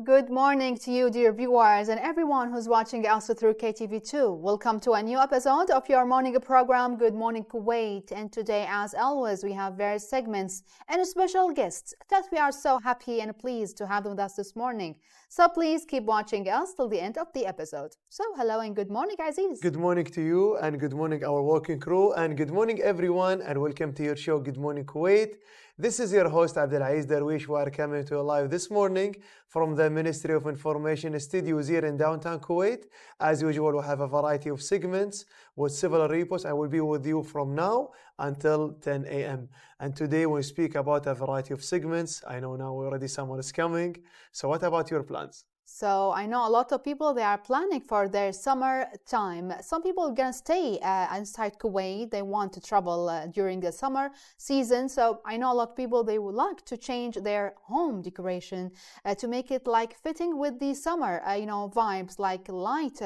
Good morning to you, dear viewers, and everyone who's watching us through KTV2. Welcome to a new episode of your morning program, Good Morning Kuwait. And today, as always, we have various segments and special guests that we are so happy and pleased to have them with us this morning. So please keep watching us till the end of the episode. So hello and good morning, Aziz. Good morning to you, and good morning our working crew, and good morning everyone, and welcome to your show Good Morning Kuwait. This is your host Abdulaziz Darwish. We are coming to you live this morning from the Ministry of Information studios here in downtown Kuwait. As usual, we have a variety of segments with several reports. I will be with you from now until 10 a.m. And today we speak about a variety of segments. I know now already summer is coming. So what about your plans? So I know a lot of people, they are planning for their summer time. Some people are going to stay inside Kuwait. They want to travel during the summer season. So I know a lot of people, they would like to change their home decoration to make it like fitting with the summer, vibes like light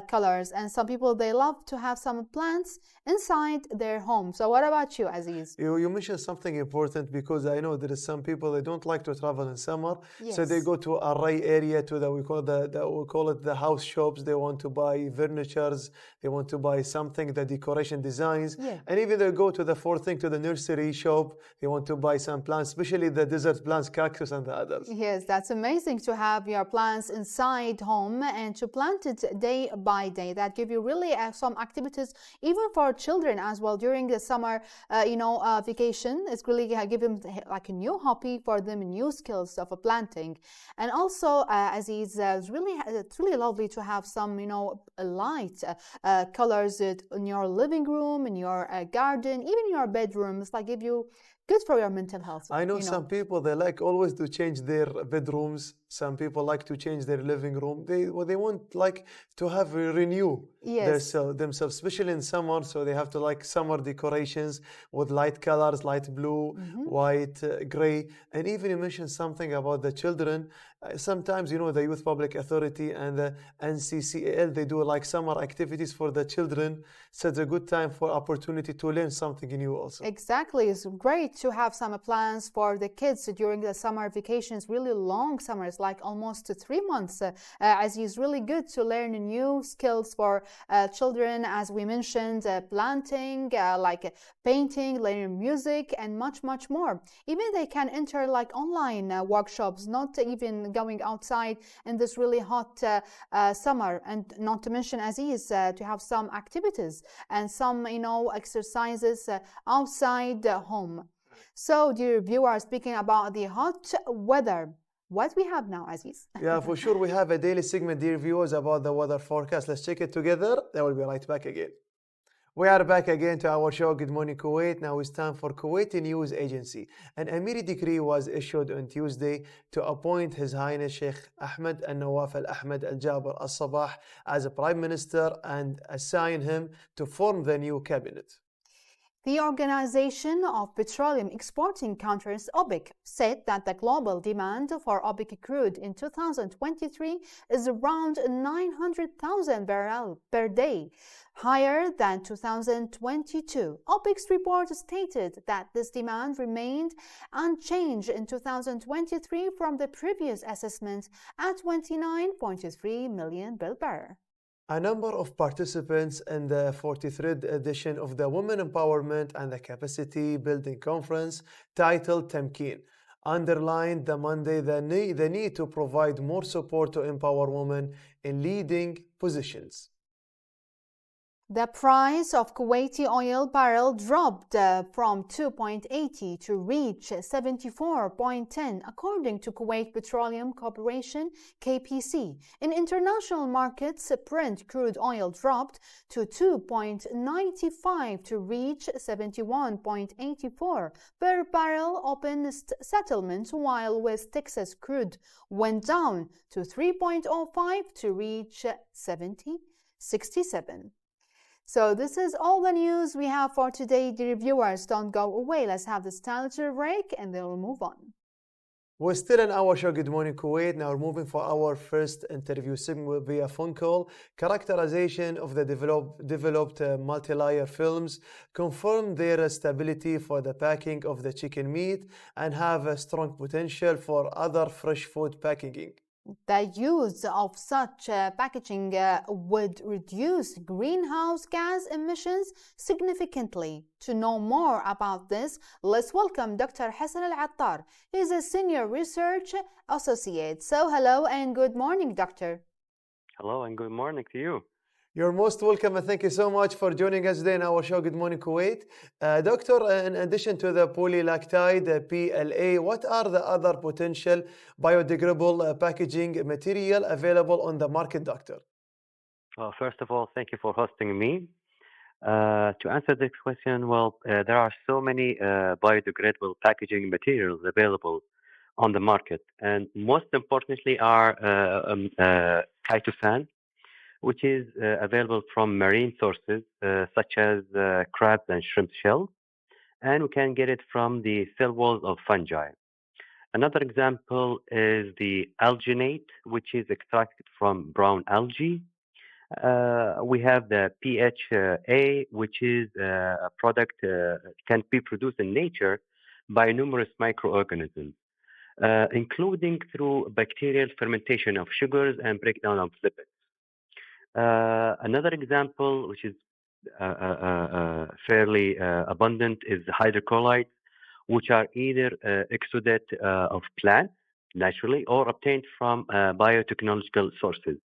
colors. And some people, they love to have some plants inside their home. So what about you, Aziz? You mentioned something important because I know there is some people, they don't like to travel in summer. Yes. So they go to a array area, to we call it the house shops. They want to buy furnitures, they want to buy something, the decoration designs, and even they go to the fourth thing, to the nursery shop. They want to buy some plants, especially the desert plants, cactus and the others. Yes, that's amazing to have your plants inside home and to plant it day by day. That give you really some activities, even for children as well during the summer, vacation. It's really give them like a new hobby for them, new skills of planting, and also it's really lovely to have some, light colors in your living room, in your garden, even in your bedroom. It's like give you good for your mental health. I know some people, they like always to change their bedrooms. Some people like to change their living room. They want like to have renew themselves, especially in summer. So they have to like summer decorations with light colors, light blue, white, gray. And even you mentioned something about the children. Sometimes, the Youth Public Authority and the NCCAL, they do like summer activities for the children. So it's a good time for opportunity to learn something new also. Exactly. It's great to have some plans for the kids during the summer vacations, really long summers, like almost 3 months, as it's really good to learn new skills for children, as we mentioned, planting, like painting, learning music, and much more. Even they can enter like online workshops, not even going outside in this really hot summer, and not to mention, Aziz, to have some activities and some, exercises outside home. So, dear viewers, speaking about the hot weather, what we have now, Aziz? Yeah, for sure. We have a daily segment, dear viewers, about the weather forecast. Let's check it together. Then we'll be right back again. We are back again to our show, Good Morning Kuwait. Now it's time for Kuwaiti News Agency. An Amiri decree was issued on Tuesday to appoint His Highness Sheikh Ahmed al-Nawaf al-Ahmed al-Jaber al-Sabah as a Prime Minister and assign him to form the new cabinet. The Organization of Petroleum Exporting Countries, OPEC, said that the global demand for OPEC crude in 2023 is around 900,000 barrels per day, higher than 2022. OPEC's report stated that this demand remained unchanged in 2023 from the previous assessment at 29.3 million barrels. A number of participants in the 43rd edition of the Women Empowerment and the Capacity Building Conference, titled Tamkeen, underlined the Monday the need to provide more support to empower women in leading positions. The price of Kuwaiti oil barrel dropped from 2.80 to reach 74.10, according to Kuwait Petroleum Corporation (KPC). In international markets, Brent crude oil dropped to 2.95 to reach 71.84 per barrel open settlement, while West Texas crude went down to 3.05 to reach 70.67. So this is all the news we have for today, dear viewers. Don't go away. Let's have this little break and then we'll move on. We're still in our show, Good Morning Kuwait. Now we're moving for our first interview segment via phone call. Characterization of the developed multi-layer films confirm their stability for the packing of the chicken meat and have a strong potential for other fresh food packaging. The use of such packaging would reduce greenhouse gas emissions significantly. To know more about this, let's welcome Dr. Hassan Al-Attar. He is a senior research associate. So hello and good morning, doctor. Hello and good morning to you. You're most welcome, and thank you so much for joining us today in our show, Good Morning Kuwait. Doctor, in addition to the polylactide, the PLA, what are the other potential biodegradable packaging material available on the market, doctor? Well, first of all, thank you for hosting me. To answer this question, there are so many biodegradable packaging materials available on the market, and most importantly are chitosan, which is available from marine sources such as crabs and shrimp shells, and we can get it from the cell walls of fungi. Another example is the alginate, which is extracted from brown algae. We have the PHA, which is a product can be produced in nature by numerous microorganisms, including through bacterial fermentation of sugars and breakdown of lipids. Another example, which is fairly abundant, is hydrocolloids, which are either exudate of plants naturally or obtained from biotechnological sources.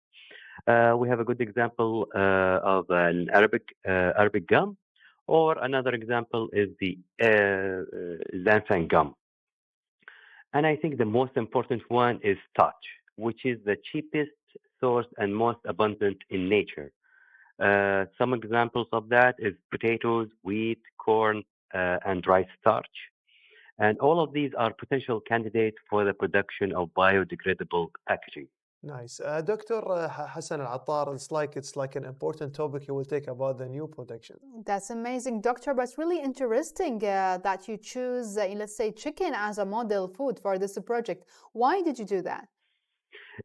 We have a good example of an Arabic gum, or another example is the xanthan gum. And I think the most important one is starch, which is the cheapest source and most abundant in nature. Some examples of that is potatoes, wheat, corn, and rice starch. And all of these are potential candidates for the production of biodegradable packaging. Nice. Dr. Hassan Al-Attar, it's like an important topic you will take about the new production. That's amazing, doctor, but it's really interesting that you choose, let's say, chicken as a model food for this project. Why did you do that?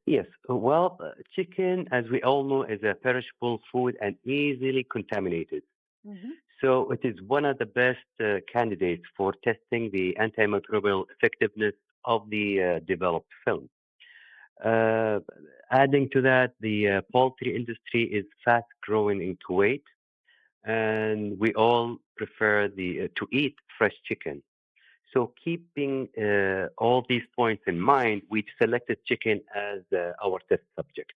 Yes, well, chicken, as we all know, is a perishable food and easily contaminated. Mm-hmm. So it is one of the best candidates for testing the antimicrobial effectiveness of the developed film. Adding to that, the poultry industry is fast growing in Kuwait, and we all prefer to eat fresh chicken. So keeping all these points in mind, we selected chicken as our test subject.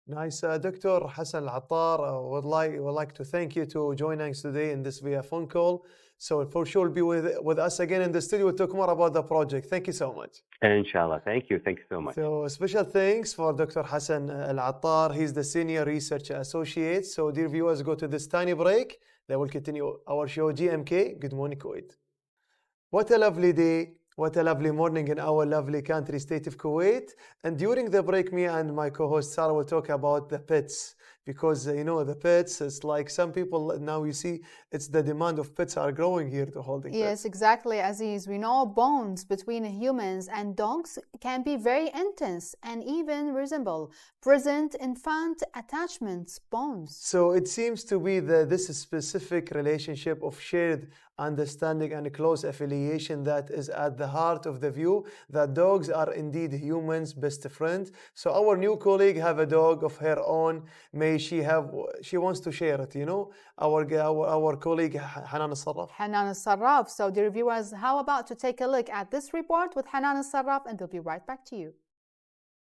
Nice. Dr. Hassan Al-Attar, would like to thank you to joining us today in this via phone call. So for sure be with us again in the studio to talk more about the project. Thank you so much. Inshallah. Thank you. Thank you so much. So special thanks for Dr. Hassan Al-Attar. He's the Senior Research Associate. So dear viewers, go to this tiny break. Then we'll continue our show GMK. Good morning, Kuwait. What a lovely day. What a lovely morning in our lovely country, state of Kuwait. And during the break, me and my co-host Sarah will talk about the pets. Because, the pets, it's like some people now you see, it's the demand of pets are growing here to holding pets. Yes, exactly, Aziz. We know bonds between humans and dogs can be very intense and even resemble parent-infant attachments bonds. So it seems to be this specific relationship of shared understanding and close affiliation that is at the heart of the view that dogs are indeed humans' best friend. So our new colleague have a dog of her own. She wants to share it, our colleague Hanan Al-Sarraf. Hanan Al-Sarraf. So dear viewers, how about to take a look at this report with Hanan Al-Sarraf, and we'll be right back to you.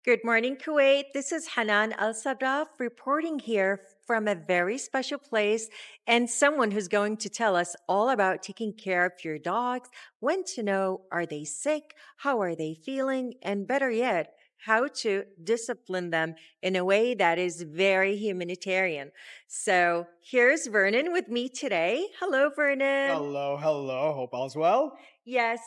Good morning, Kuwait. This is Hanan Al-Sarraf reporting here from a very special place and someone who's going to tell us all about taking care of your dogs, when to know, are they sick, how are they feeling, and better yet, how to discipline them in a way that is very humanitarian. So here's Vernon with me today. Hello, Vernon. Hello. Hope all's well. Yes.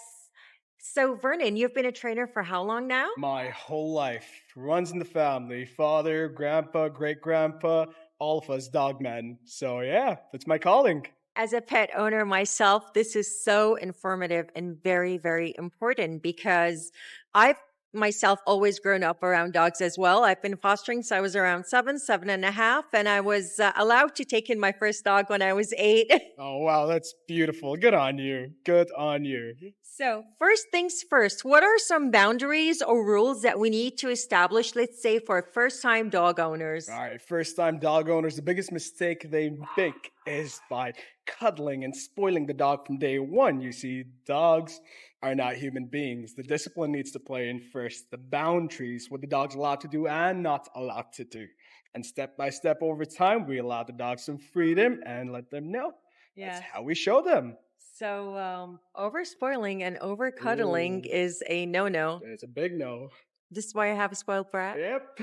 So, Vernon, you've been a trainer for how long now? My whole life. Runs in the family. Father, grandpa, great-grandpa, all of us dogmen. So, yeah, that's my calling. As a pet owner myself, this is so informative and very, very important because I've myself always grown up around dogs as well. I've been fostering since I was around 7.5, and I was allowed to take in my first dog when I was 8. Oh, wow, that's beautiful. Good on you. Good on you. So, first things first, what are some boundaries or rules that we need to establish, let's say, for first-time dog owners? All right, first-time dog owners, the biggest mistake they make is by cuddling and spoiling the dog from day one. You see, dogs are not human beings. The discipline needs to play in first. The boundaries, what the dog's allowed to do and not allowed to do. And step by step over time, we allow the dogs some freedom and let them know. That's how we show them. So, over spoiling and over cuddling is a no-no. It's a big no. This is why I have a spoiled brat. Yep.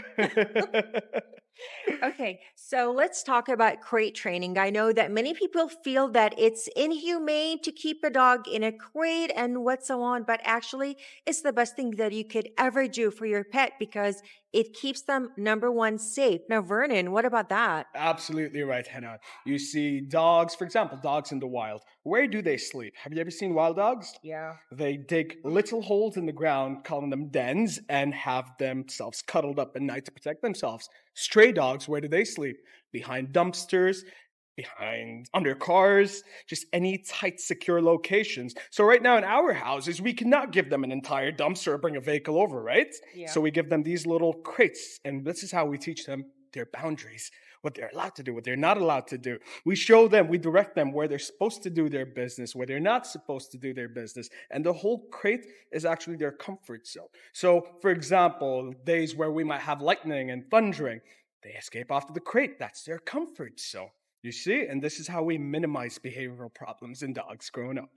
Okay, so let's talk about crate training. I know that many people feel that it's inhumane to keep a dog in a crate and what so on, but actually it's the best thing that you could ever do for your pet because it keeps them, number one, safe. Now, Vernon, what about that? Absolutely right, Hannah. You see dogs, for example, dogs in the wild. Where do they sleep? Have you ever seen wild dogs? Yeah. They dig little holes in the ground, calling them dens, and have themselves cuddled up at night to protect themselves. Stray dogs, where do they sleep? Behind dumpsters, behind under cars, just any tight, secure locations. So right now in our houses, we cannot give them an entire dumpster or bring a vehicle over, right? Yeah. So we give them these little crates, and this is how we teach them their boundaries, what they're allowed to do, what they're not allowed to do. We show them, we direct them where they're supposed to do their business, where they're not supposed to do their business. And the whole crate is actually their comfort zone. So, for example, days where we might have lightning and thundering, they escape off to the crate. That's their comfort zone. You see? And this is how we minimize behavioral problems in dogs growing up.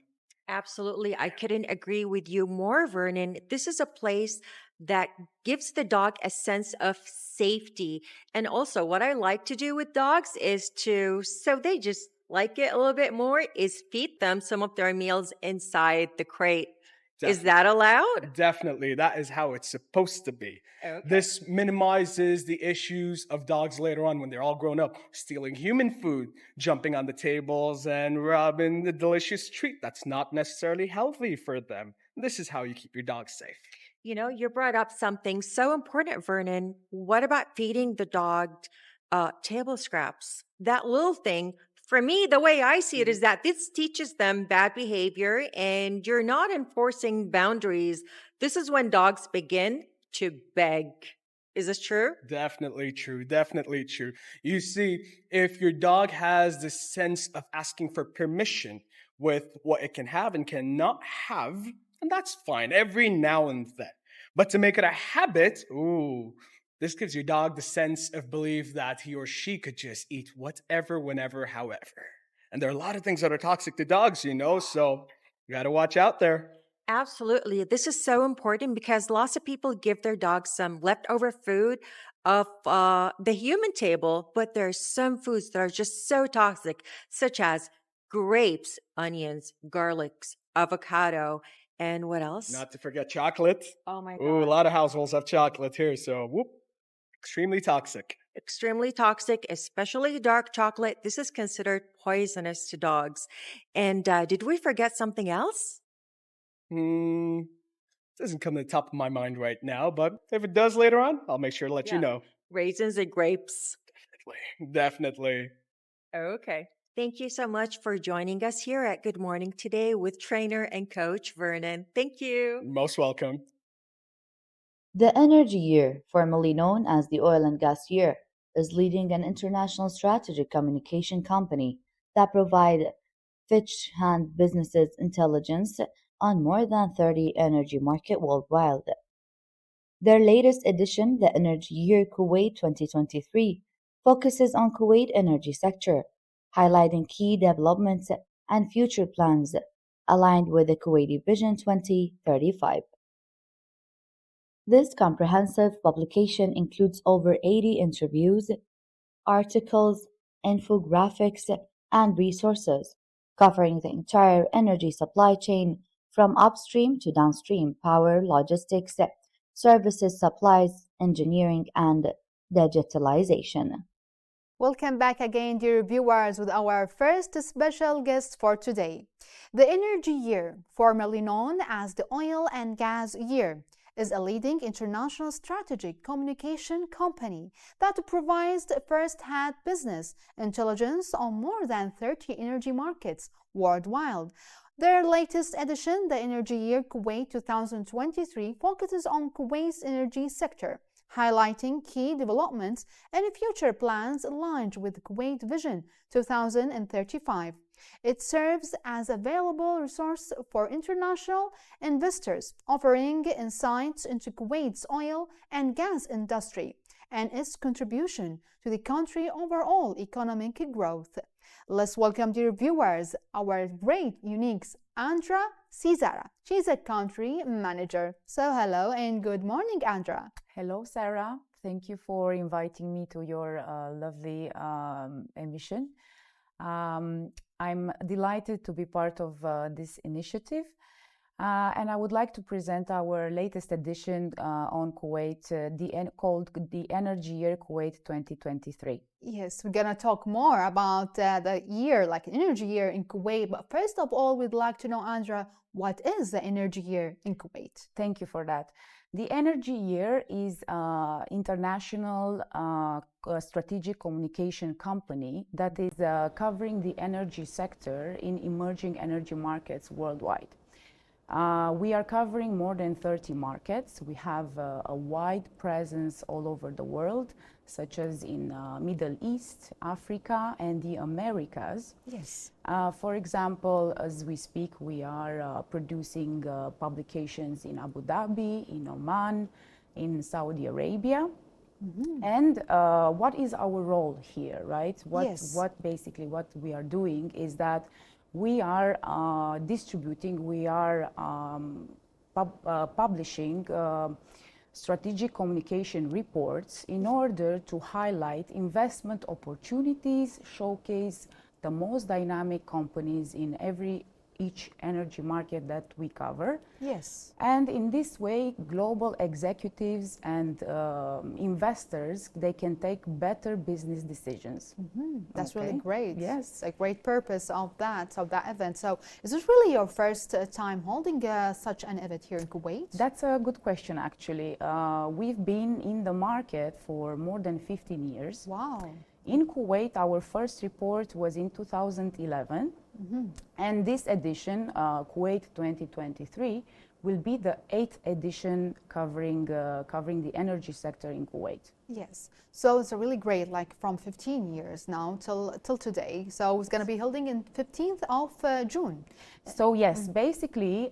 Absolutely. I couldn't agree with you more, Vernon. This is a place that gives the dog a sense of safety. And also, what I like to do with dogs is so they just like it a little bit more, is feed them some of their meals inside the crate. Is that allowed? Definitely. That is how it's supposed to be. Okay. This minimizes the issues of dogs later on when they're all grown up, stealing human food, jumping on the tables, and robbing the delicious treat that's not necessarily healthy for them. This is how you keep your dog safe. You know, you brought up something so important, Vernon. What about feeding the dog table scraps? That little thing. For me, the way I see it is that this teaches them bad behavior and you're not enforcing boundaries. This is when dogs begin to beg. Is this true? Definitely true. Definitely true. You see, if your dog has this sense of asking for permission with what it can have and cannot have, and that's fine every now and then. But to make it a habit, this gives your dog the sense of belief that he or she could just eat whatever, whenever, however. And there are a lot of things that are toxic to dogs, so you got to watch out there. Absolutely. This is so important because lots of people give their dogs some leftover food of the human table, but there's some foods that are just so toxic, such as grapes, onions, garlics, avocado, and what else? Not to forget chocolate. Oh my God. A lot of households have chocolate here, so extremely toxic. Extremely toxic, especially dark chocolate. This is considered poisonous to dogs. And did we forget something else? Doesn't come to the top of my mind right now, but if it does later on, I'll make sure to let you know. Raisins and grapes. Definitely. Okay. Thank you so much for joining us here at Good Morning Today with trainer and coach Vernon. Thank you. Most welcome. The Energy Year, formerly known as the Oil and Gas Year, is leading an international strategic communication company that provides first-hand businesses intelligence on more than 30 energy markets worldwide. Their latest edition, the Energy Year Kuwait 2023, focuses on Kuwait energy sector, highlighting key developments and future plans aligned with the Kuwaiti Vision 2035. This comprehensive publication includes over 80 interviews, articles, infographics, and resources, covering the entire energy supply chain from upstream to downstream power, logistics, services, supplies, engineering, and digitalization. Welcome back again, dear viewers, with our first special guest for today. The Energy Year, formerly known as the Oil and Gas Year, is a leading international strategic communication company that provides first-hand business intelligence on more than 30 energy markets worldwide. Their latest edition, the Energy Year Kuwait 2023, focuses on Kuwait's energy sector, highlighting key developments and future plans aligned with Kuwait Vision 2035. It serves as a valuable resource for international investors, offering insights into Kuwait's oil and gas industry and its contribution to the country's overall economic growth. Let's welcome, dear viewers, our great unique Andra Cesara. She's a country manager. So hello and good morning, Andra. Hello, Sarah. Thank you for inviting me to your lovely emission. I'm delighted to be part of this initiative. And I would like to present our latest edition on Kuwait, called the Energy Year Kuwait 2023. Yes, we're going to talk more about the year, like Energy Year in Kuwait. But first of all, we'd like to know, Andra, what is the Energy Year in Kuwait? Thank you for that. The Energy Year is an international strategic communication company that is covering the energy sector in emerging energy markets worldwide. We are covering more than 30 markets. We have a wide presence all over the world, such as in Middle East, Africa, and the Americas. Yes. For example, as we speak, we are producing publications in Abu Dhabi, in Oman, in Saudi Arabia. Mm-hmm. And what is our role here, right? What basically what we are doing is that we are distributing, we are publishing strategic communication reports in order to highlight investment opportunities, showcase the most dynamic companies in each energy market that we cover. Yes. And in this way, global executives and investors, they can take better business decisions. Mm-hmm. That's really great. Yes. It's a great purpose of that event. So is this really your first time holding such an event here in Kuwait? That's a good question, actually. We've been in the market for more than 15 years. Wow. In Kuwait, our first report was in 2011. Mm-hmm. And this edition, Kuwait 2023, will be the 8th edition covering the energy sector in Kuwait. Yes. So it's a really great, like from 15 years now till today. So it's going to be holding in 15th of June. So yes, basically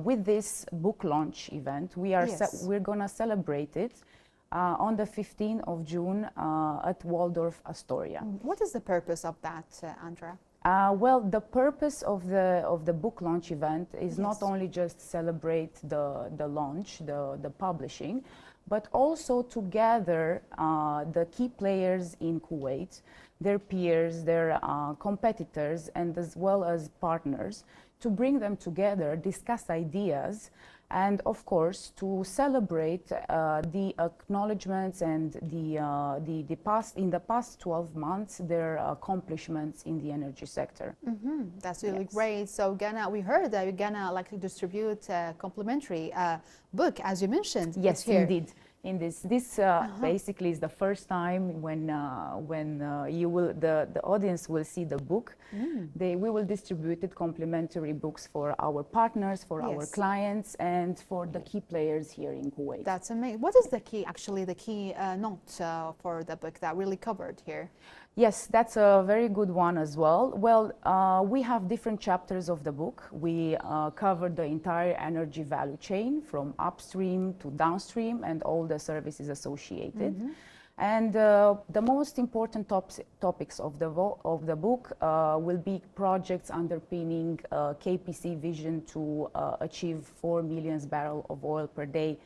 with this book launch event, we're going to celebrate it on the 15th of June at Waldorf Astoria. What is the purpose of that, Andra? Well, the purpose of the book launch event is not only just celebrate the launch, the publishing, but also to gather the key players in Kuwait, their peers, their competitors, and as well as partners, to bring them together, discuss ideas, and of course to celebrate the acknowledgements and the past 12 months their accomplishments in the energy sector. Mm-hmm. That's really great. So we heard that you're gonna like distribute a complimentary book, as you mentioned. Yes, indeed. In this basically is the first time when the audience will see the book. We will distribute complimentary books for our partners, for our clients, and for the key players here in Kuwait. That's amazing. What is the key note for the book that really covered here? Yes, that's a very good one as well. Well, we have different chapters of the book. We cover the entire energy value chain from upstream to downstream and all the services associated. Mm-hmm. And the most important topics of the book will be projects underpinning KPC vision to achieve 4 million barrels of oil per day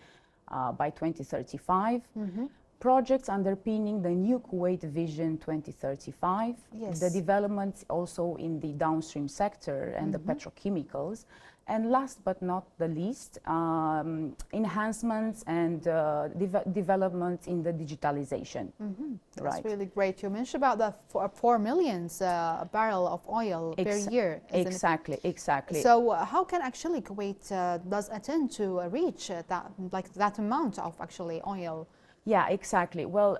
by 2035. Mm-hmm. Projects underpinning the new Kuwait Vision 2035, the developments also in the downstream sector and the petrochemicals, And last but not the least, enhancements and development in the digitalization. That's really great. You mentioned about the 4 million barrel of oil per year. Exactly. So how can actually Kuwait does intend to reach that amount of actually oil? Yeah, exactly. Well,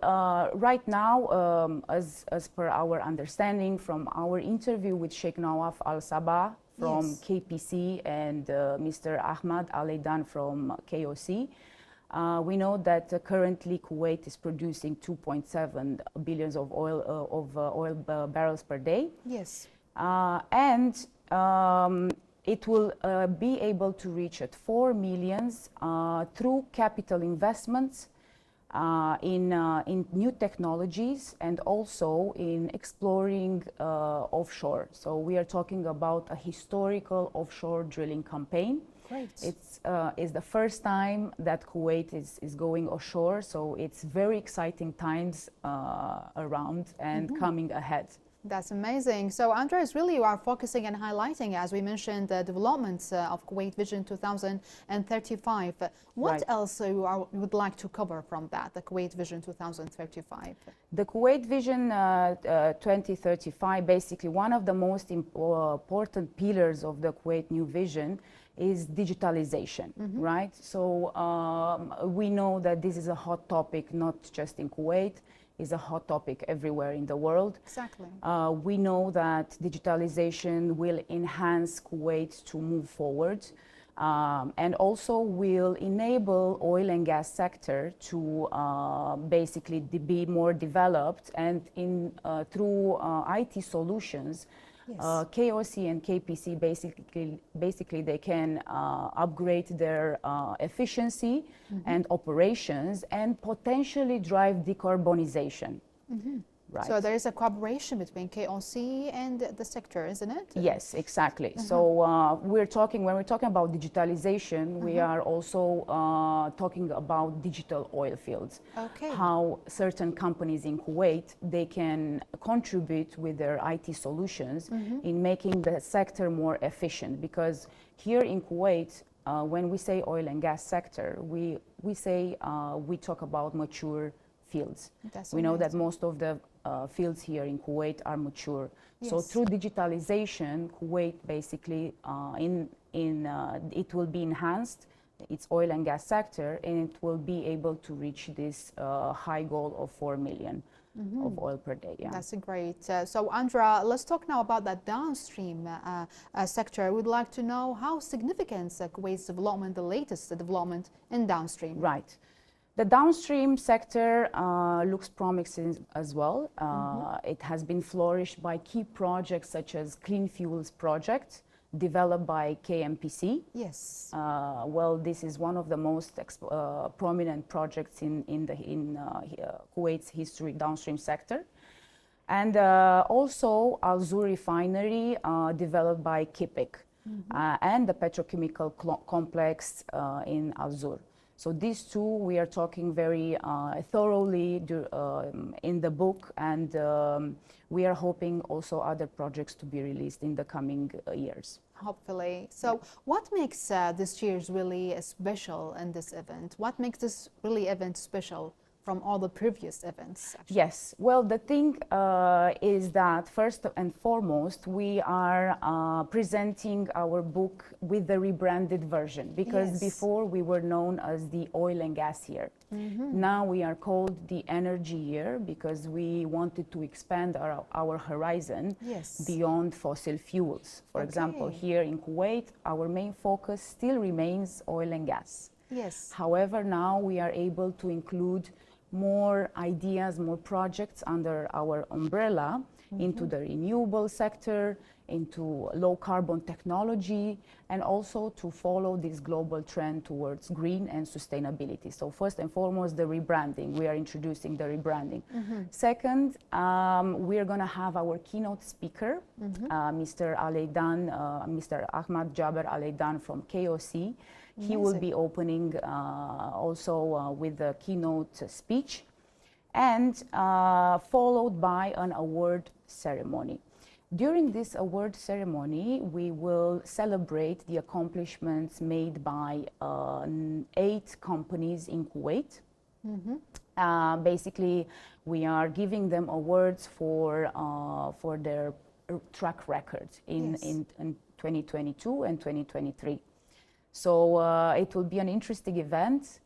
right now, as per our understanding from our interview with Sheikh Nawaf Al Sabah from KPC and Mr. Ahmad Aleidan from KOC, we know that currently Kuwait is producing 2.7 billions of oil barrels per day. Yes. And it will be able to reach at 4 millions through capital investments in new technologies and also in exploring offshore. So we are talking about a historical offshore drilling campaign. Great. It's the first time that Kuwait is going offshore, so it's very exciting times around and coming ahead. That's amazing. So, Andres, really you are focusing and highlighting, as we mentioned, the developments of Kuwait Vision 2035. What else you would like to cover from that, the Kuwait Vision 2035? The Kuwait Vision 2035, basically one of the most important pillars of the Kuwait New Vision is digitalization, right? So we know that this is a hot topic, not just in Kuwait. Is a hot topic everywhere in the world. Exactly. We know that digitalization will enhance Kuwait to move forward and also will enable oil and gas sector to basically be more developed and through IT solutions. KOC and KPC basically they can upgrade their efficiency and operations and potentially drive decarbonization. Right. So there is a cooperation between KOC and the sector, isn't it? Yes, exactly. So when we're talking about digitalization, we are also talking about digital oil fields. Okay. How certain companies in Kuwait, they can contribute with their IT solutions in making the sector more efficient. Because here in Kuwait, when we say oil and gas sector, we talk about mature fields. We know that most of the fields here in Kuwait are mature. Yes. So through digitalization, Kuwait basically it will be enhanced, its oil and gas sector, and it will be able to reach this high goal of 4 million of oil per day. Yeah. That's great. So Andra, let's talk now about that downstream sector. We'd like to know how significant Kuwait's development, the latest development in downstream. Right. The downstream sector looks promising as well. It has been flourished by key projects such as Clean Fuels project developed by KMPC. Yes. Well, this is one of the most prominent projects in Kuwait's history downstream sector. And also Al Zur refinery developed by KIPIC and the petrochemical complex in Al Zur. So these two we are talking very thoroughly in the book, and we are hoping also other projects to be released in the coming years. Hopefully. So what makes this year's really special in this event? What makes this really event special from all the previous events? Actually? Yes, well, the thing is that first and foremost, we are presenting our book with the rebranded version, because before we were known as the Oil and Gas Year. Now we are called the Energy Year because we wanted to expand our horizon beyond fossil fuels. For example, here in Kuwait, our main focus still remains oil and gas. Yes. However, now we are able to include more ideas, more projects under our umbrella into the renewable sector, into low carbon technology, and also to follow this global trend towards green and sustainability. So first and foremost, the rebranding. We are introducing the rebranding. Second, we are going to have our keynote speaker, Mr. Aleidan, Mr. Ahmad Jaber Aleidan from KOC. He will be opening also with a keynote speech, and followed by an award ceremony. During this award ceremony, we will celebrate the accomplishments made by 8 companies in Kuwait. Basically, we are giving them awards for their track record in 2022 and 2023. So it will be an interesting event.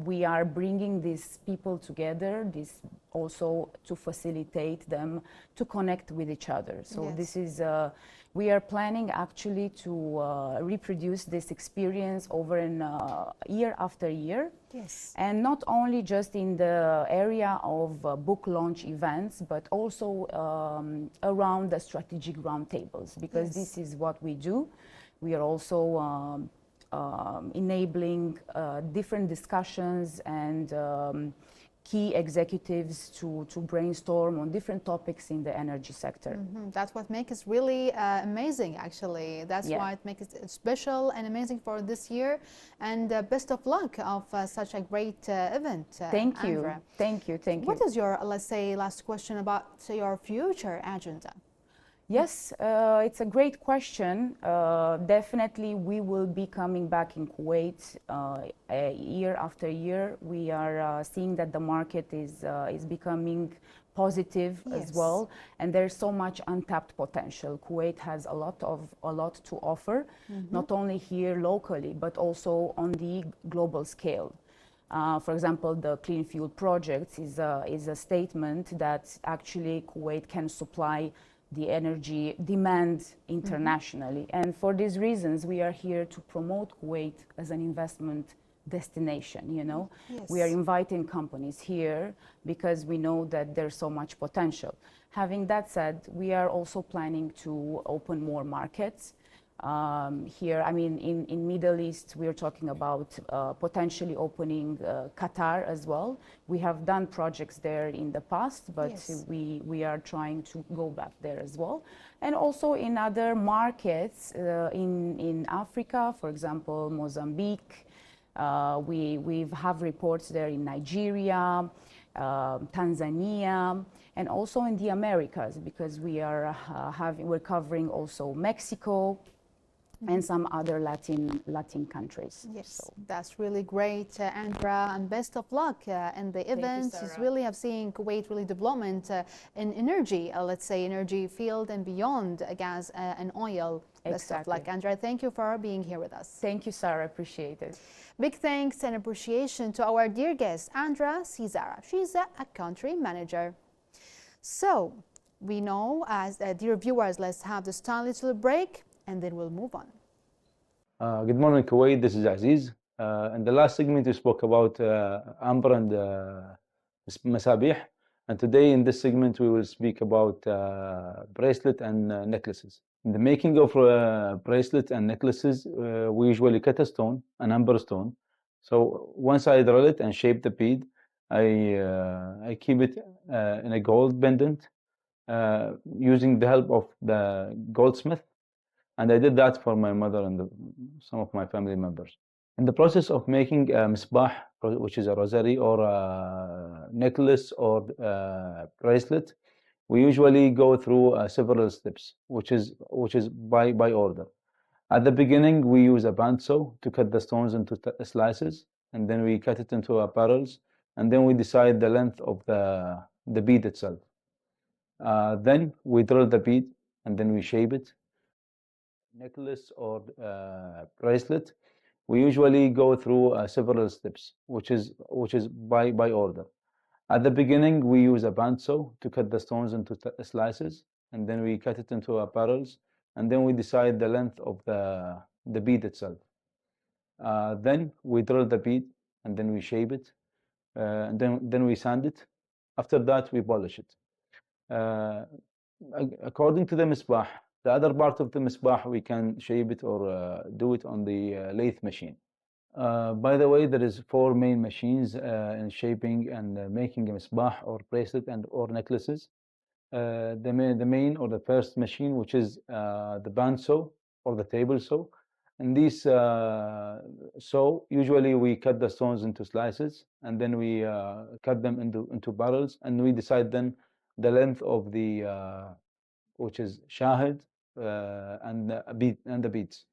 We are bringing these people together, this also to facilitate them to connect with each other. So this is, we are planning actually to reproduce this experience over an year after year. Yes. And not only just in the area of book launch events, but also around the strategic roundtables, because this is what we do. We are also enabling different discussions and key executives to brainstorm on different topics in the energy sector. That's what makes it really amazing, actually. That's why it makes it special and amazing for this year. And best of luck of such a great event. Thank you. Andra. Thank you. Thank you. What is your, let's say, last question about your future agenda? Yes, it's a great question. Definitely, we will be coming back in Kuwait year after year. We are seeing that the market is becoming positive as well, and there's so much untapped potential. Kuwait has a lot to offer, not only here locally, but also on the global scale. For example, the Clean Fuel Project is a statement that actually Kuwait can supply the energy demand internationally. And for these reasons, we are here to promote Kuwait as an investment destination, you know. We are inviting companies here because we know that there's so much potential. Having that said, we are also planning to open more markets. Here, I mean, in Middle East, we are talking about potentially opening Qatar as well. We have done projects there in the past, but we are trying to go back there as well. And also in other markets in Africa, for example, Mozambique. We have reports there in Nigeria, Tanzania, and also in the Americas, because we're covering also Mexico and some other Latin countries. Yes, so that's really great, Andra, and best of luck in the event. You really have seen Kuwait really development in energy, let's say energy field and beyond gas and oil. Best of luck, Andra. Thank you for being here with us. Thank you, Sarah. Appreciate it. Big thanks and appreciation to our dear guest, Andra Cesara. She's a country manager. So we know, as dear viewers, let's have this tiny little break, and then we'll move on. Good morning, Kuwait. This is Aziz. In the last segment, we spoke about amber and masabih. And today, in this segment, we will speak about bracelet and necklaces. In the making of bracelet and necklaces, we usually cut a stone, an amber stone. So once I drill it and shape the bead, I keep it in a gold pendant using the help of the goldsmith. And I did that for my mother and some of my family members. In the process of making a misbah, which is a rosary or a necklace or bracelet, we usually go through several steps, which is by order. At the beginning, we use a bandsaw to cut the stones into slices, and then we cut it into barrels, and then we decide the length of the bead itself. Then we drill the bead, and then we shape it. Necklace or bracelet, we usually go through several steps, which is by order. At the beginning, we use a bandsaw to cut the stones into slices, and then we cut it into barrels, and then we decide the length of the bead itself. Then we drill the bead, and then we shape it, and then we sand it. After that, we polish it. According to the misbah, the other part of the misbah, we can shape it or do it on the lathe machine. By the way, there is 4 main machines in shaping and making a misbah or bracelet and or necklaces. The main or the first machine, which is the bandsaw or the table saw. And this saw, usually we cut the stones into slices, and then we cut them into barrels, and we decide then the length of the which is shahid and the beads.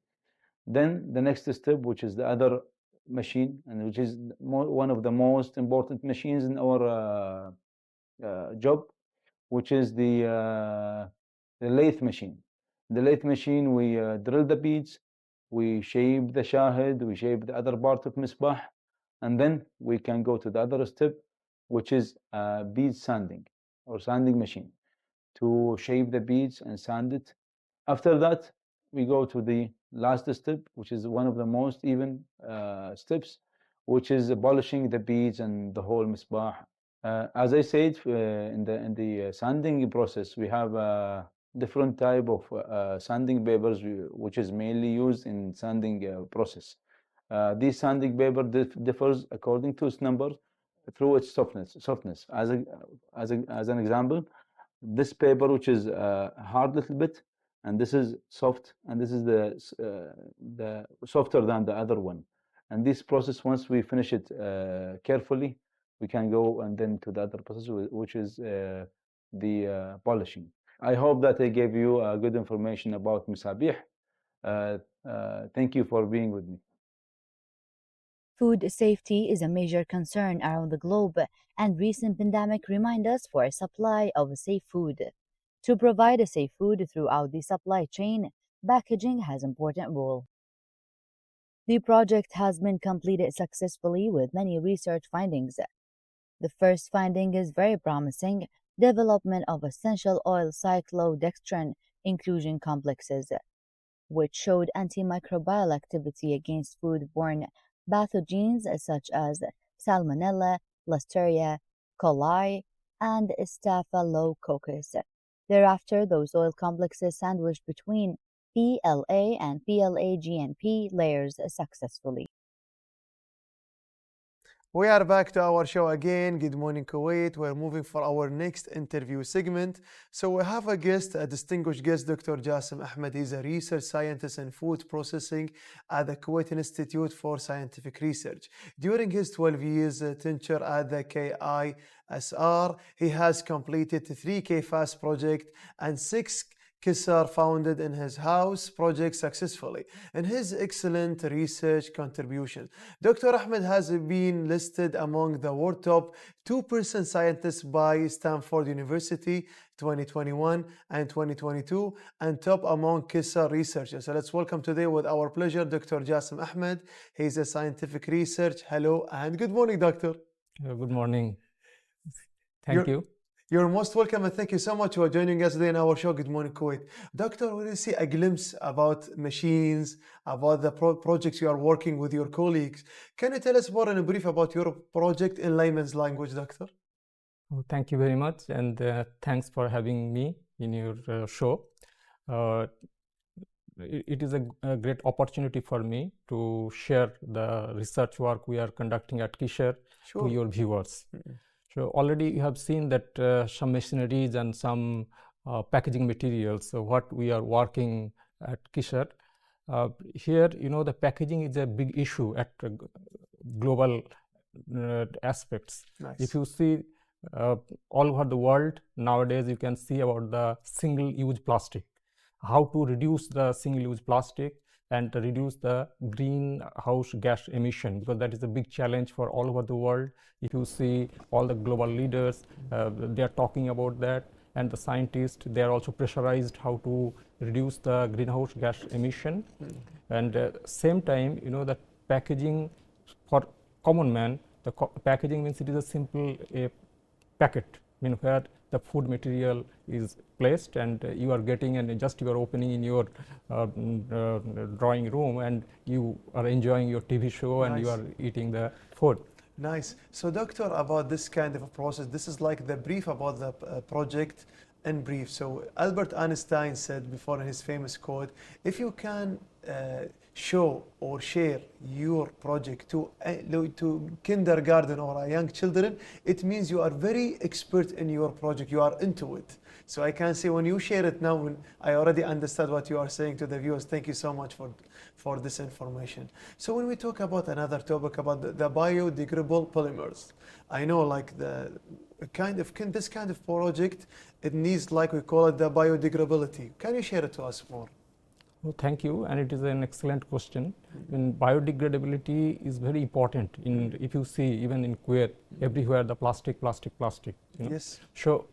Then the next step, which is the other machine, and which is one of the most important machines in our job, which is the lathe machine. The lathe machine, we drill the beads, we shape the shahid, we shape the other part of misbah, and then we can go to the other step, which is bead sanding or sanding machine, to shape the beads and sand it. After that, we go to the last step, which is one of the most even steps, which is polishing the beads and the whole misbah. As I said, in the sanding process, we have different type of sanding papers, which is mainly used in sanding process. This sanding paper differs according to its number through its softness. As an example, this paper, which is hard little bit, and this is soft, and this is the softer than the other one. And this process, once we finish it carefully, we can go and then to the other process, which is the polishing. I hope that I gave you good information about Misabih. Thank you for being with me. Food safety is a major concern around the globe, and recent pandemic remind us for a supply of safe food. To provide a safe food throughout the supply chain, packaging has an important role. The project has been completed successfully with many research findings. The first finding is very promising: development of essential oil cyclodextrin inclusion complexes, which showed antimicrobial activity against foodborne pathogens such as Salmonella, Listeria, coli, and Staphylococcus. Thereafter, those oil complexes sandwiched between PLA and PLA-GNP layers successfully. We are back to our show again. Good morning, Kuwait. We're moving for our next interview segment. So we have a guest, a distinguished guest, Dr. Jassim Ahmed. He's a research scientist in food processing at the Kuwait Institute for Scientific Research. During his 12 years tenure at the KISR, he has completed 3 KFAS projects and 6 Kisar founded in his house project successfully. In his excellent research contribution, Dr. Ahmed has been listed among the world top 2% scientists by Stanford University 2021 and 2022, and top among Kisar researchers. So let's welcome today with our pleasure Dr. Jassim Ahmed. He's a scientific research. Hello and good morning, doctor. Good morning. Thank you. You're most welcome, and thank you so much for joining us today in our show, Good Morning Kuwait. Doctor, we will see a glimpse about machines, about the projects you are working with your colleagues. Can you tell us more in brief about your project in layman's language, doctor? Oh, thank you very much, and thanks for having me in your show. It is a great opportunity for me to share the research work we are conducting at Kisar to your viewers. So already you have seen that some machineries and some packaging materials, so what we are working at Kisar. Here, the packaging is a big issue at global aspects. Nice. If you see all over the world nowadays, you can see about the single-use plastic, how to reduce the single-use plastic and to reduce the greenhouse gas emission, because that is a big challenge for all over the world. If you see all the global leaders, they are talking about that, and the scientists, they are also pressurized how to reduce the greenhouse gas emission. And same time, that packaging for common man, the packaging means it is a simple packet, where the food material is placed and you are getting, and just you are opening in your drawing room and you are enjoying your TV show. Nice. And you are eating the food. Nice. So doctor, about this kind of a process, this is like the brief about the project in brief. So Albert Einstein said before in his famous quote, if you can show or share your project to kindergarten or young children, it means you are very expert in your project, you are into it. So I can say when you share it now, I already understand what you are saying to the viewers. Thank you so much for this information. So when we talk about another topic about the biodegradable polymers, I know like this kind of project, it needs, like we call it, the biodegradability. Can you share it to us more? Well, thank you, and it is an excellent question. Biodegradability is very important. If you see, even in Kuwait, everywhere the plastic. Yes. So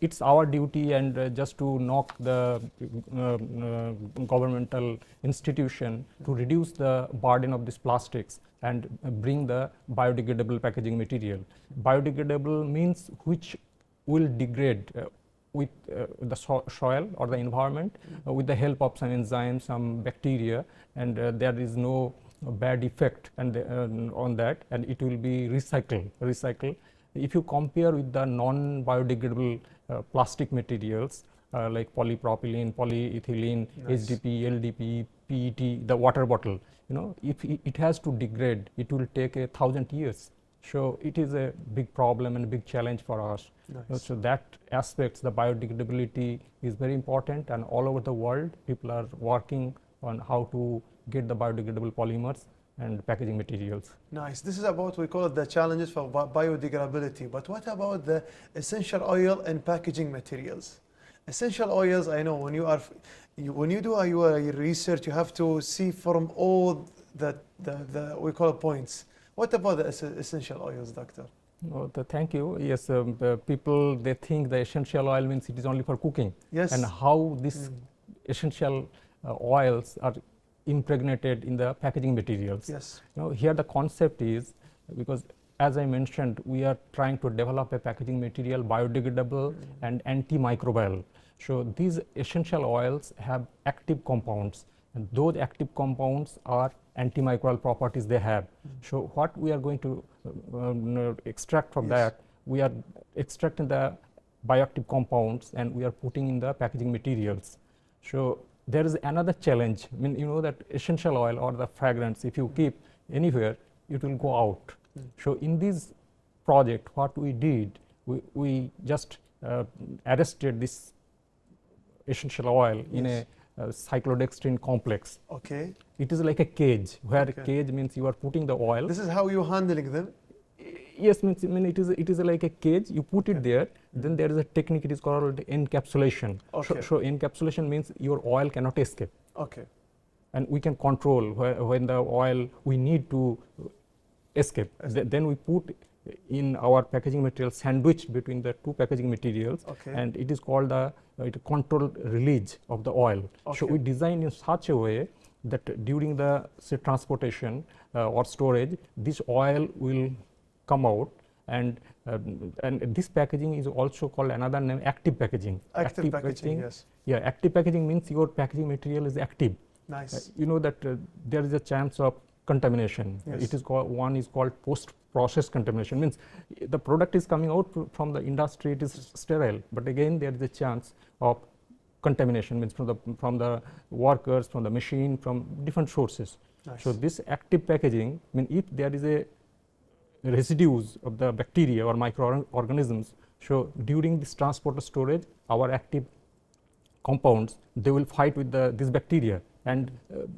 it's our duty, and just to knock the governmental institution to reduce the burden of these plastics and bring the biodegradable packaging material. Biodegradable means which will degrade with the soil or the environment with the help of some enzymes, some bacteria, and there is no bad effect on that, and it will be recycled. If you compare with the non-biodegradable plastic materials like polypropylene, polyethylene, nice. HDP, LDP, PET, the water bottle, if it has to degrade, it will take 1,000 years. So it is a big problem and a big challenge for us. Nice. So that aspects, the biodegradability is very important, and all over the world people are working on how to get the biodegradable polymers and packaging materials. Nice. This is about, we call it the challenges for biodegradability. But what about the essential oil and packaging materials? Essential oils, I know when you do your research, you have to see from all the we call it points. What about the essential oils, doctor? Thank you. Yes, people, they think the essential oil means it is only for cooking. Yes. And how these essential oils are impregnated in the packaging materials. Yes. Here the concept is, because as I mentioned, we are trying to develop a packaging material biodegradable and antimicrobial. So these essential oils have active compounds, and those active compounds are antimicrobial properties they have. So what we are going to extract from that, we are extracting the bioactive compounds and we are putting in the packaging materials. So there is another challenge. I mean, you know that essential oil or the fragrance, if you keep anywhere, it will go out. So in this project, what we did, we just arrested this essential oil in a cyclodextrin complex. Okay. It is like a cage, where a cage means you are putting the oil. This is how you are handling them? Yes, means it is like a cage. You put it there. Then there is a technique. It is called encapsulation. Okay. So encapsulation means your oil cannot escape. Okay. And we can control when the oil we need to escape. Then we put in our packaging material sandwich between the two packaging materials, and it is called the controlled release of the oil. So we design in such a way that during the transportation or storage, this oil will come out, and this packaging is also called another name, active packaging. Active packaging, yes. Yeah, active packaging means your packaging material is active. Nice. You know that there is a chance of contamination. Yes. It is called, one is called post-process contamination, means the product is coming out from the industry, it is sterile, but again there is a chance of contamination, means from the workers, from the machine, from different sources. Nice. So this active packaging, I mean, if there is a residues of the bacteria or microorganisms, so during this transport or storage, our active compounds, they will fight with this bacteria, and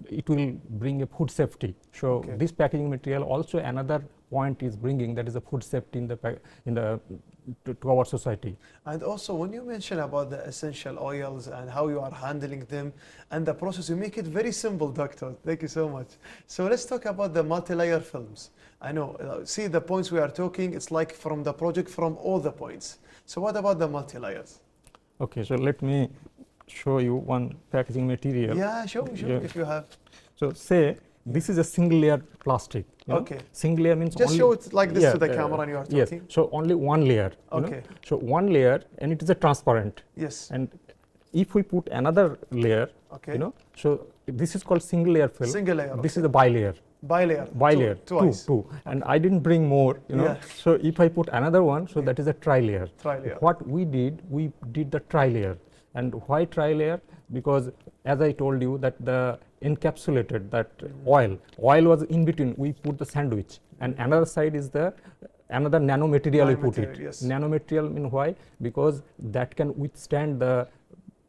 it will bring a food safety. So this packaging material also another point is bringing, that is a food safety to our society. And also when you mention about the essential oils and how you are handling them and the process, you make it very simple, doctor. Thank you so much. So let's talk about the multi-layer films. I know, see the points we are talking, it's like from the project, from all the points. So what about the multi-layers? Okay, so let me show you one packaging material. Yeah, show me if you have. So say this is a single layer plastic. Okay. Single layer means just only, show it like this to the camera and you are talking. Yes. So only one layer. Okay. So one layer, and it is a transparent. Yes. And if we put another layer, so this is called single layer film. Single layer. This is a bilayer. Bilayer. Two. And I didn't bring more. So if I put another one, so that is a tri-layer. Tri-layer. What we did the tri-layer. And why tri-layer? Because as I told you that the encapsulated that oil. Oil was in between. We put the sandwich, and another side is the another nanomaterial we put it. Yes. Nanomaterial mean why? Because that can withstand the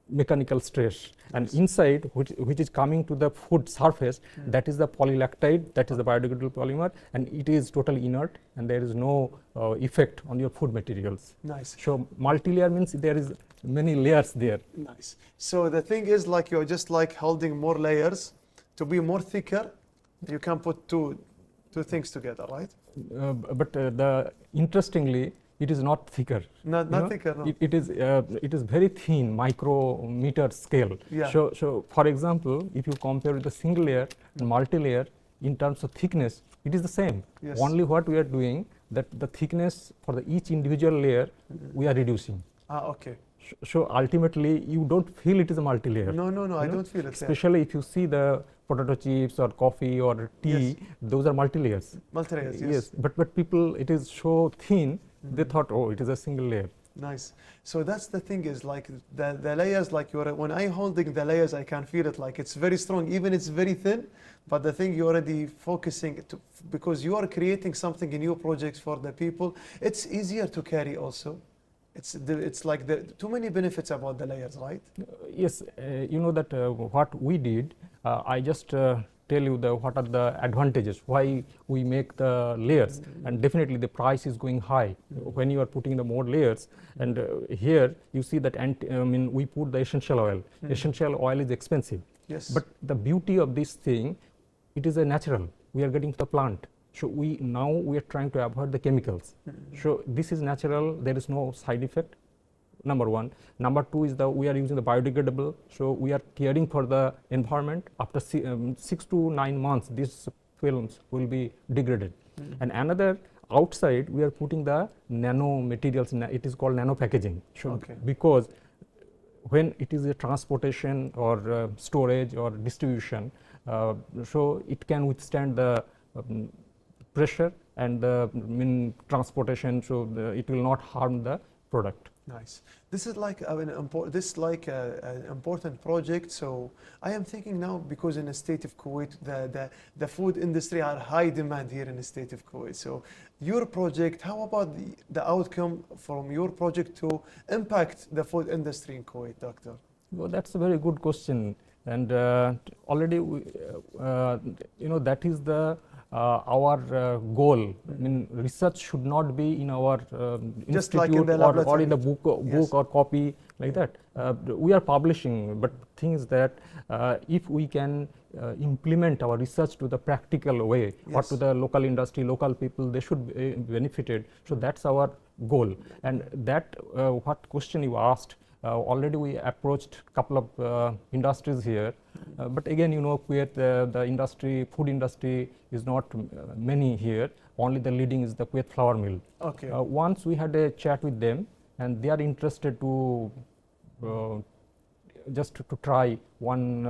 mechanical stress, and inside which is coming to the food surface, that is the polylactide, that is the biodegradable polymer, and it is totally inert, and there is no effect on your food materials. Nice. So multi-layer means there is many layers there. Nice. So the thing is, like, you're just like holding more layers to be more thicker. You can put two things together, right? But the interestingly, it is not thicker. Not thicker. No. It is very thin, micrometer scale. Yeah. So for example, if you compare with the single layer and multi-layer, in terms of thickness, it is the same. Yes. Only what we are doing, that the thickness for each individual layer we are reducing. Okay. So ultimately, you don't feel it is a multi-layer. No, I don't feel it. Especially if you see the potato chips or coffee or tea, those are multi-layers. Multi-layers, yes. But people, it is so thin, they thought, oh, it is a single layer. Nice. So that's the thing is, like, the layers, like, when I holding the layers, I can feel it, like, it's very strong, even it's very thin, but the thing you're already focusing to, because you are creating something, a new projects for the people, it's easier to carry also. It's like too many benefits about the layers, right? Yes, you know that what we did, I just tell you what are the advantages, why we make the layers, and definitely the price is going high when you are putting the more layers. And here you see that we put the essential oil. Essential oil is expensive. Yes. But the beauty of this thing, it is a natural. We are getting the plant. So now we are trying to avoid the chemicals. So this is natural. There is no side effect. Number one. Number two is we are using the biodegradable. So we are caring for the environment. After 6 to 9 months, these films will be degraded. And another, outside we are putting the nano materials. It is called nano packaging. So because when it is a transportation or storage or distribution, so it can withstand the pressure and the transportation, so it will not harm the product. Nice. This is like an important project. So I am thinking now, because in the state of Kuwait, the food industry are high demand here in the state of Kuwait. So your project, how about the outcome from your project to impact the food industry in Kuwait, Doctor? Well, that's a very good question, and already that is the our goal. Research should not be in our just institute, like in the or in the book or copy like that. We are publishing, but thing is that if we can implement our research to the practical way, or to the local industry, local people, they should be benefited. So that's our goal. And that what question you asked, already we approached a couple of industries here, but again, Kuwait, the industry, food industry is not many here. Only the leading is the Kuwait flour mill. Okay. Once we had a chat with them, and they are interested to just to try one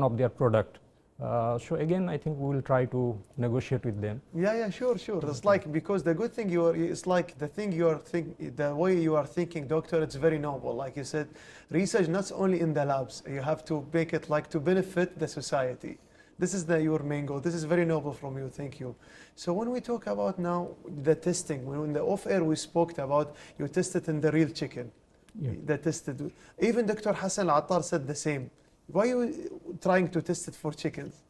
of their product. So again, I think we will try to negotiate with them. Yeah, sure. It's like, because the good thing it's like the thing the way you are thinking, Doctor, it's very noble. Like you said, research not only in the labs, you have to make it like to benefit the society. This is your main goal. This is very noble from you. Thank you. So when we talk about now the testing, when in the off-air we spoke about you tested in the real chicken. Yeah. They tested. Even Dr. Hassan Al-Attar said the same. Why are you trying to test it for chickens?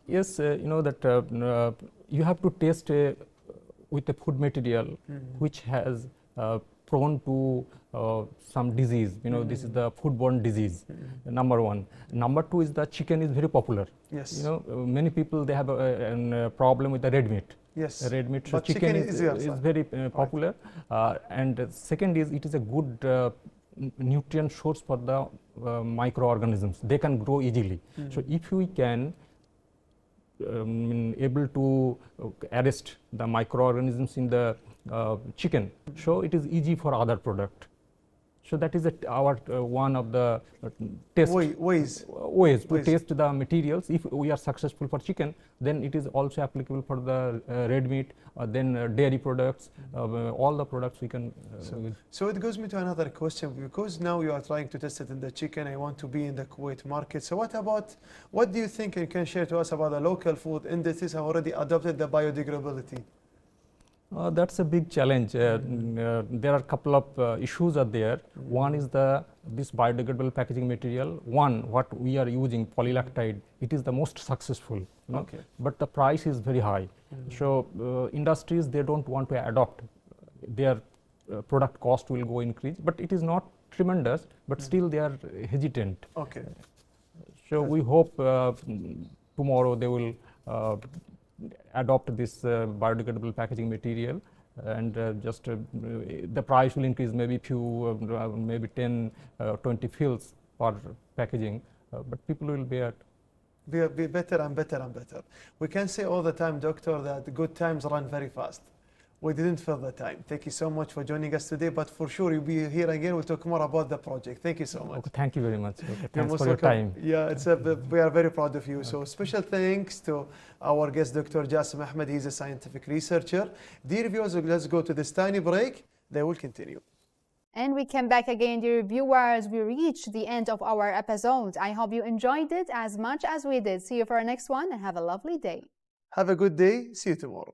Yes, that you have to test with a food material which has prone to some disease. This is the foodborne disease. Number one. Number two is the chicken is very popular. Yes. Many people, they have a problem with the red meat. Yes. Red meat. But So chicken is very popular. Right. And second is, it is a good nutrient source for the microorganisms. They can grow easily. So if we can able to arrest the microorganisms in the chicken, so it is easy for other product. So that is our one of the test ways to test the materials. If we are successful for chicken, then it is also applicable for the red meat, then dairy products, all the products we can. So it goes me to another question, because now you are trying to test it in the chicken. I want to be in the Kuwait market. So what do you think you can share to us about the local food industries have already adopted the biodegradability? That's a big challenge. There are a couple of issues are there. One is this biodegradable packaging material. One, what we are using, polylactide, it is the most successful. Okay. But the price is very high. So industries, they don't want to adopt. Their product cost will go increase, but it is not tremendous, but still they are hesitant. Okay. So we hope tomorrow they will adopt this biodegradable packaging material, and the price will increase, maybe maybe 10 20 fills for packaging, but people will bear it. Be better and better and better. We can say all the time, doctor, that good times run very fast. We didn't fill the time. Thank you so much for joining us today, but for sure you'll be here again. We'll talk more about the project. Thank you so much. Okay, thank you very much. Okay, thanks for your time. Yeah, we are very proud of you. So special thanks to our guest, Dr. Jassim Ahmed. He's a scientific researcher. Dear viewers, let's go to this tiny break. They will continue. And we come back again, dear viewers. We reached the end of our episode. I hope you enjoyed it as much as we did. See you for our next one, and have a lovely day. Have a good day. See you tomorrow.